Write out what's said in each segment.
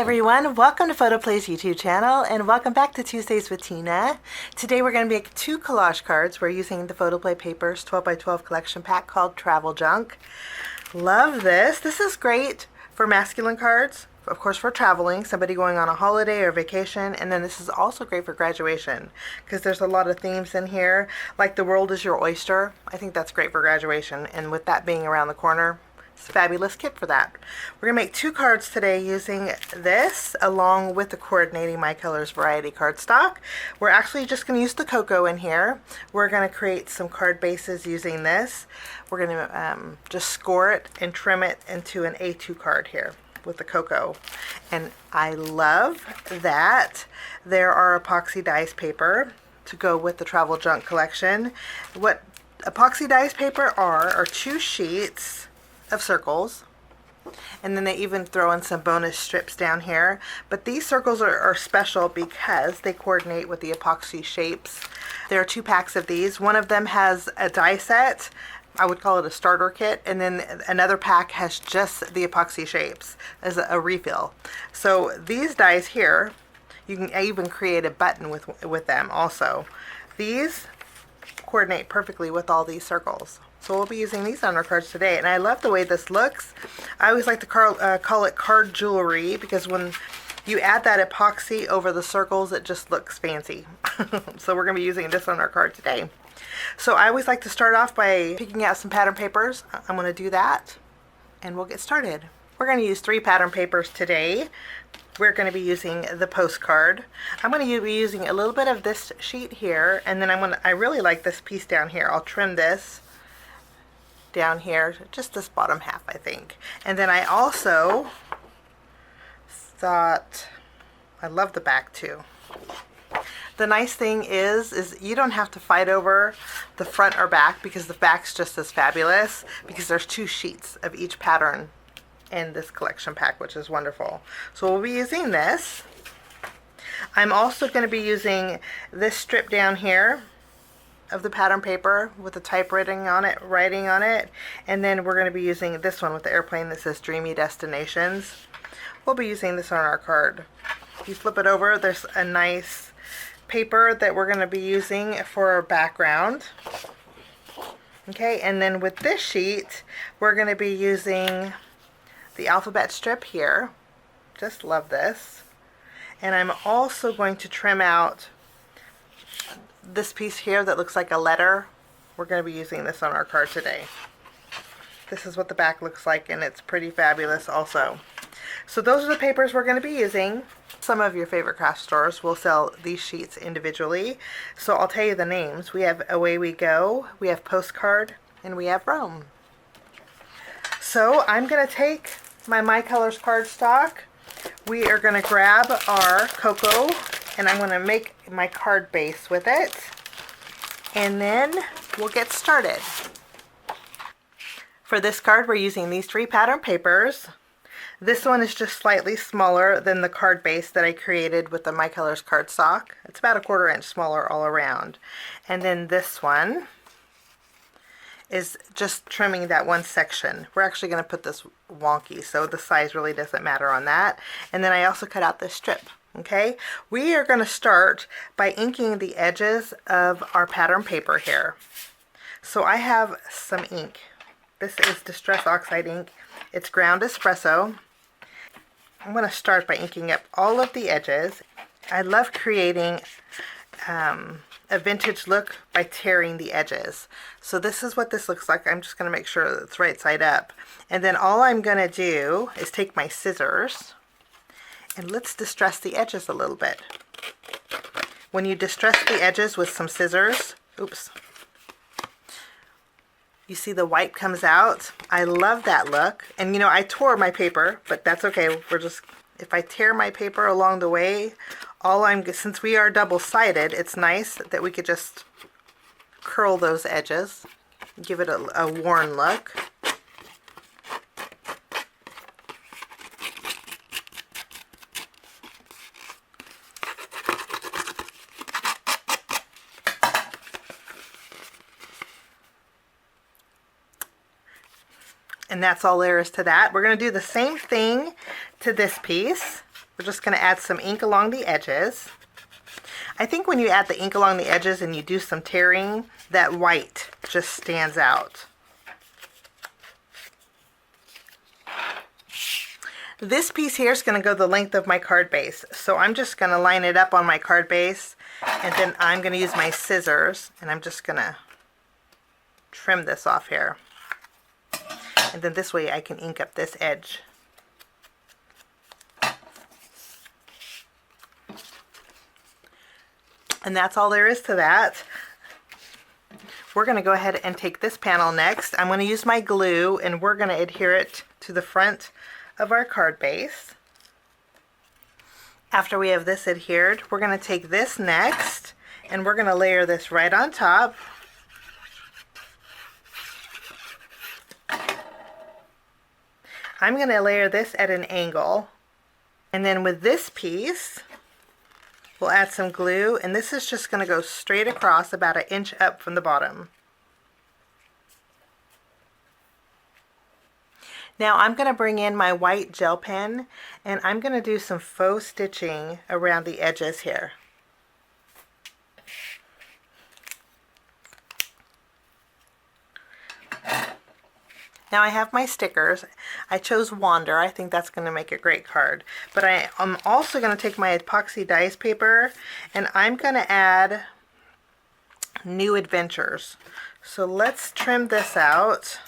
everyone, welcome to Photoplay's YouTube channel and welcome back to Tuesdays with Tina. Today we're going to make two collage cards. We're using the Photoplay Paper's 12x12 collection pack called Travel Junque. Love this. This is great for masculine cards, of course for traveling, somebody going on a holiday or vacation, and then this is also great for graduation because there's a lot of themes in here, like the world is your oyster. I think that's great for graduation, and with that being around the corner, it's a fabulous kit for that. We're going to make two cards today using this along with the coordinating My Colors variety cardstock. We're actually just going to use the cocoa in here. We're going to create some card bases using this. We're going to just score it and trim it into an A2 card here with the cocoa. And I love that there are epoxy dies paper to go with the Travel Junque collection. What epoxy dies paper are two sheets of circles, and then they even throw in some bonus strips down here, but these circles are special because they coordinate with the epoxy shapes. There are two packs of these. One of them has a die set, I would call it a starter kit, and then another pack has just the epoxy shapes as a refill. So these dies here, you can even create a button with them also. These coordinate perfectly with all these circles. So we'll be using these on our cards today, and I love the way this looks. I always like to call it card jewelry because when you add that epoxy over the circles, it just looks fancy. So we're going to be using this on our card today. So I always like to start off by picking out some pattern papers. I'm going to do that, and we'll get started. We're going to use 3 pattern papers today. We're going to be using the postcard. I'm going to be using a little bit of this sheet here, and then I really like this piece down here. I'll trim this down here, just this bottom half, I think. And then I also thought, I love the back too. The nice thing is you don't have to fight over the front or back because the back's just as fabulous because there's 2 sheets of each pattern in this collection pack, which is wonderful. So we'll be using this. I'm also going to be using this strip down here of the pattern paper with the typewriting on it, and then we're going to be using this one with the airplane that says Dreamy Destinations. We'll be using this on our card. If you flip it over, there's a nice paper that we're going to be using for our background. Okay, and then with this sheet, we're going to be using the alphabet strip here. Just love this. And I'm also going to trim out this piece here that looks like a letter. We're going to be using this on our card today. This is what the back looks like, and it's pretty fabulous also. So those are the papers we're going to be using. Some of your favorite craft stores will sell these sheets individually, so I'll tell you the names. We have Away We Go, we have Postcard, and we have Rome. So I'm going to take my Colors cardstock. We are going to grab our cocoa, and I'm going to make my card base with it, and then we'll get started. For this card, we're using these 3 pattern papers. This one is just slightly smaller than the card base that I created with the My Colors cardstock. It's about a 1/4 inch smaller all around. And then this one is just trimming that one section. We're actually going to put this wonky, so the size really doesn't matter on that. And then I also cut out this strip. Okay, we are going to start by inking the edges of our pattern paper here. So I have some ink. This is Distress Oxide ink. It's ground espresso. I'm going to start by inking up all of the edges. I love creating a vintage look by tearing the edges. So this is what this looks like. I'm just going to make sure that it's right side up. And then all I'm going to do is take my scissors and let's distress the edges a little bit. When you distress the edges with some scissors, oops, you see the white comes out. I love that look. And you know, I tore my paper, but that's okay. If I tear my paper along the way, since we are double-sided, it's nice that we could just curl those edges, give it a worn look. And that's all there is to that. We're going to do the same thing to this piece. we're just going to add some ink along the edges. I think when you add the ink along the edges and you do some tearing, that white just stands out. This piece here is going to go the length of my card base. So I'm just going to line it up on my card base, and then I'm going to use my scissors and I'm just going to trim this off here. And then this way I can ink up this edge. And that's all there is to that. We're going to go ahead and take this panel next. I'm going to use my glue and we're going to adhere it to the front of our card base. After we have this adhered, we're going to take this next and we're going to layer this right on top. I'm going to layer this at an angle, and then with this piece we'll add some glue, and this is just going to go straight across about 1 inch up from the bottom. Now I'm going to bring in my white gel pen and I'm going to do some faux stitching around the edges here. Now I have my stickers. I chose Wander. I think that's going to make a great card. But I'm also going to take my epoxy dies paper and I'm going to add New Adventures. So let's trim this out.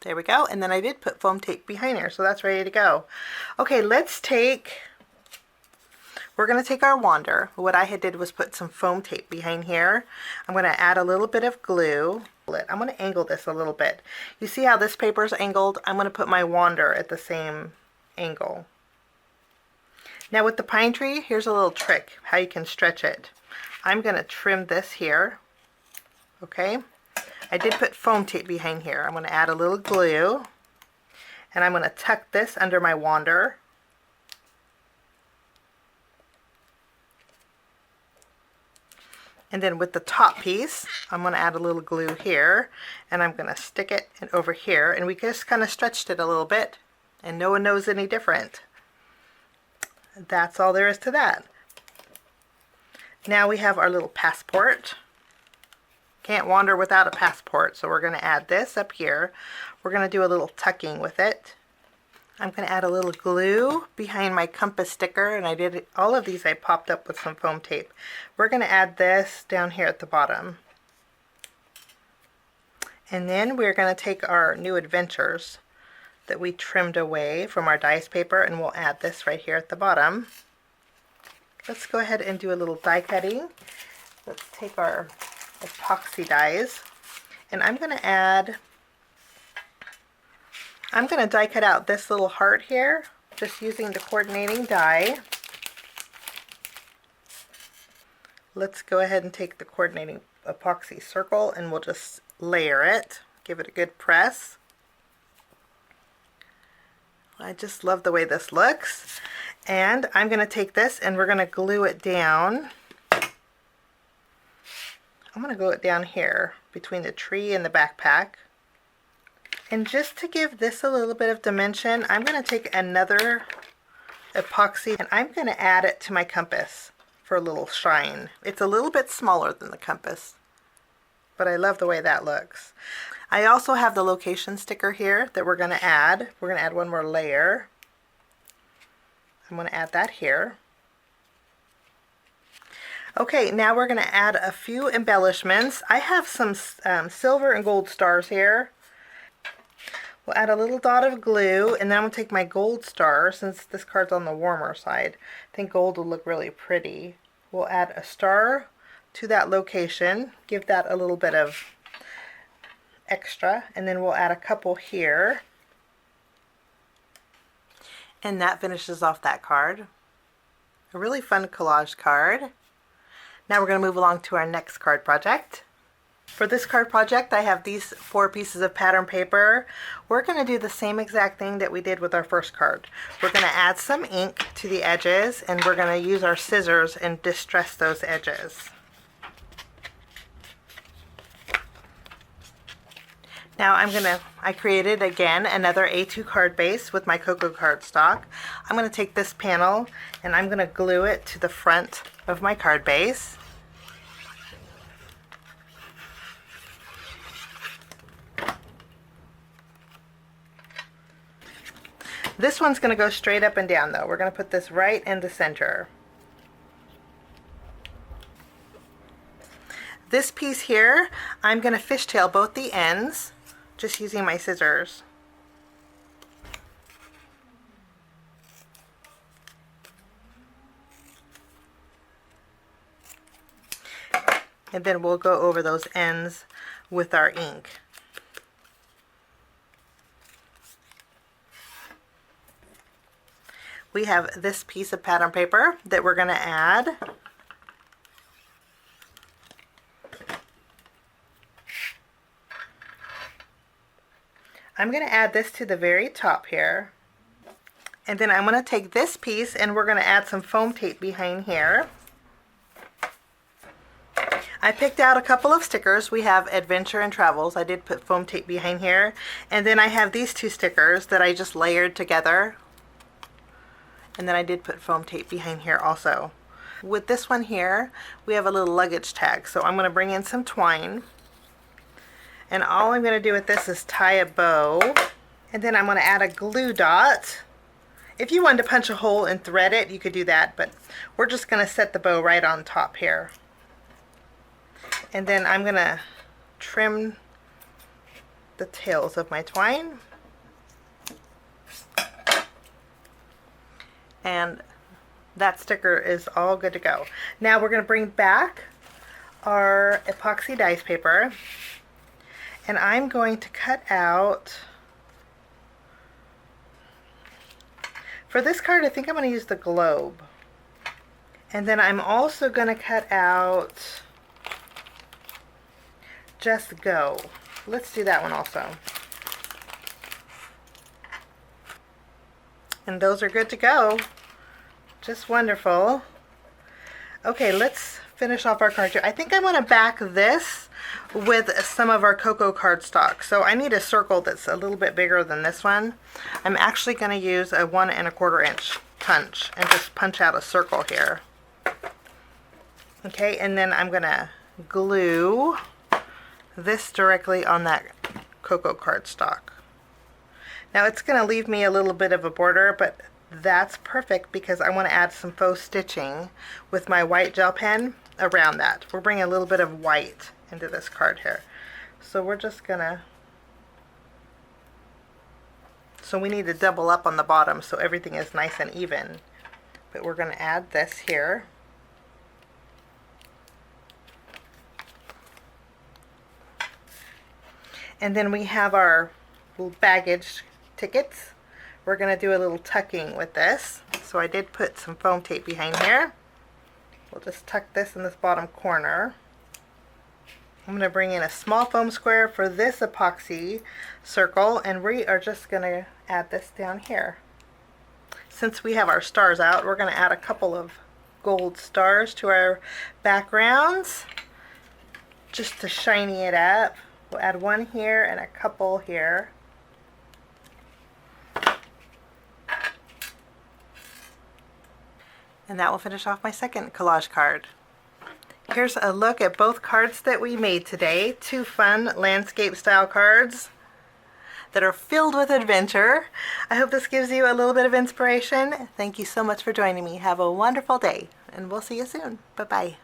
There we go. And then I did put foam tape behind here, so that's ready to go. Okay, we're going to take our Wander. What I did was put some foam tape behind here. I'm going to add a little bit of glue. I'm going to angle this a little bit. You see how this paper is angled? I'm going to put my Wander at the same angle. Now with the pine tree, here's a little trick how you can stretch it. I'm going to trim this here. Okay. I did put foam tape behind here. I'm going to add a little glue and I'm going to tuck this under my Wander. And then with the top piece, I'm going to add a little glue here and I'm going to stick it over here, and we just kind of stretched it a little bit and no one knows any different. That's all there is to that. Now we have our little passport. Can't wander without a passport, so we're going to add this up here. We're going to do a little tucking with it. I'm going to add a little glue behind my compass sticker, and I did all of these I popped up with some foam tape. We're going to add this down here at the bottom. And then we're going to take our New Adventures that we trimmed away from our dies paper and we'll add this right here at the bottom. Let's go ahead and do a little die cutting. Let's take our epoxy dies and I'm going to die cut out this little heart here just using the coordinating die. Let's go ahead and take the coordinating epoxy circle and we'll just layer it, give it a good press. I just love the way this looks, and I'm going to take this and we're going to glue it down. I'm going to glue it down here between the tree and the backpack. And just to give this a little bit of dimension, I'm going to take another epoxy and I'm going to add it to my compass for a little shine. It's a little bit smaller than the compass, but I love the way that looks. I also have the location sticker here that we're going to add. We're going to add one more layer. I'm going to add that here. Okay, now we're going to add a few embellishments. I have some silver and gold stars here. We'll add a little dot of glue, and then I'm going to take my gold star, since this card's on the warmer side. I think gold will look really pretty. We'll add a star to that location, give that a little bit of extra, and then we'll add a couple here. And that finishes off that card. A really fun collage card. Now we're going to move along to our next card project. For this card project, I have these 4 pieces of pattern paper. We're going to do the same exact thing that we did with our first card. We're going to add some ink to the edges, and we're going to use our scissors and distress those edges. Now I created again another A2 card base with my cocoa cardstock. I'm going to take this panel and I'm going to glue it to the front of my card base. This one's going to go straight up and down though. We're going to put this right in the center. This piece here, I'm going to fishtail both the ends, just using my scissors. And then we'll go over those ends with our ink. We have this piece of pattern paper that we're going to add. I'm going to add this to the very top here. And then I'm going to take this piece and we're going to add some foam tape behind here. I picked out a couple of stickers. We have Adventure and Travels. I did put foam tape behind here. And then I have these two stickers that I just layered together. And then I did put foam tape behind here also. With this one here, we have a little luggage tag. So I'm going to bring in some twine. And all I'm going to do with this is tie a bow. And then I'm going to add a glue dot. If you wanted to punch a hole and thread it, you could do that. But we're just going to set the bow right on top here. And then I'm going to trim the tails of my twine. And that sticker is all good to go. Now we're going to bring back our epoxy dice paper. And I'm going to cut out, for this card I think I'm going to use the globe. And then I'm also going to cut out Just Go. Let's do that one also. And those are good to go. Just wonderful. Okay, let's finish off our card here. I think I'm going to back this with some of our cocoa cardstock. So I need a circle that's a little bit bigger than this one. I'm actually going to use a 1 1/4 inch punch and just punch out a circle here. Okay, and then I'm going to glue this directly on that cocoa cardstock. Now it's going to leave me a little bit of a border, but that's perfect because I want to add some faux stitching with my white gel pen around that. We're bringing a little bit of white into this card here. So we're just going to, so we need to double up on the bottom so everything is nice and even. But we're going to add this here. And then we have our little baggage tickets. We're going to do a little tucking with this. So I did put some foam tape behind here. We'll just tuck this in this bottom corner. I'm going to bring in a small foam square for this epoxy circle, and we are just going to add this down here. Since we have our stars out, we're going to add a couple of gold stars to our backgrounds just to shiny it up. We'll add one here and a couple here. And that will finish off my second collage card. Here's a look at both cards that we made today. 2 fun landscape style cards that are filled with adventure. I hope this gives you a little bit of inspiration. Thank you so much for joining me. Have a wonderful day, and we'll see you soon. Bye-bye.